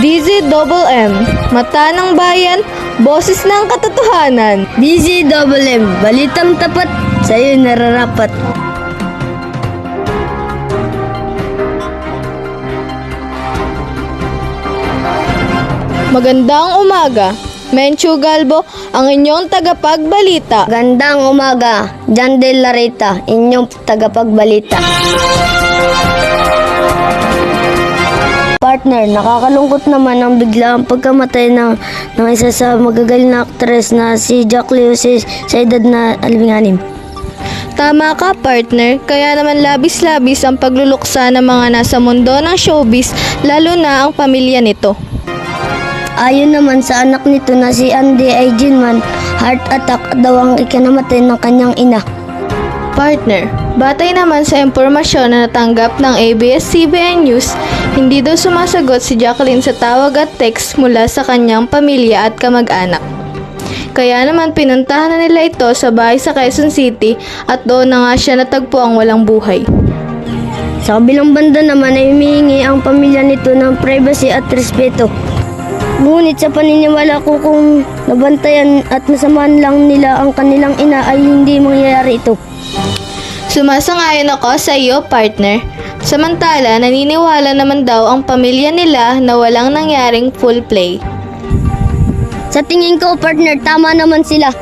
BZMM, mata ng bayan, boses ng katotohanan. BZMM, balitang tapat, sa'yo nararapat. Magandang umaga. Menchu Galbo, ang inyong tagapagbalita. Gandang umaga, Jan De La Rita, inyong tagapagbalita. Partner, nakakalungkot naman ang biglaang pagkamatay ng isa sa magagaling na aktres na si Jack Leo sa edad na 16. Tama ka, partner. Kaya naman labis-labis ang pagluluksa ng mga nasa mundo ng showbiz, lalo na ang pamilya nito. Ayon naman sa anak nito na si Andy Eigenman, heart attack daw ang ikinamatay ng kanyang ina. Partner, batay naman sa impormasyon na natanggap ng ABS-CBN News, hindi daw sumasagot si Jacqueline sa tawag at text mula sa kanyang pamilya at kamag-anak. Kaya naman pinuntahan na nila ito sa bahay sa Quezon City at doon na nga siya natagpo ang walang buhay. Sa kabilang banda naman ay humihingi ang pamilya nito ng privacy at respeto. Ngunit sa paniniwala ko kung nabantayan at nasamaan lang nila ang kanilang ina ay hindi mangyayari ito. Sumasang-ayon ako sa iyo, partner. Samantala, naniniwala naman daw ang pamilya nila na walang nangyaring full play. Sa tingin ko, partner, tama naman sila.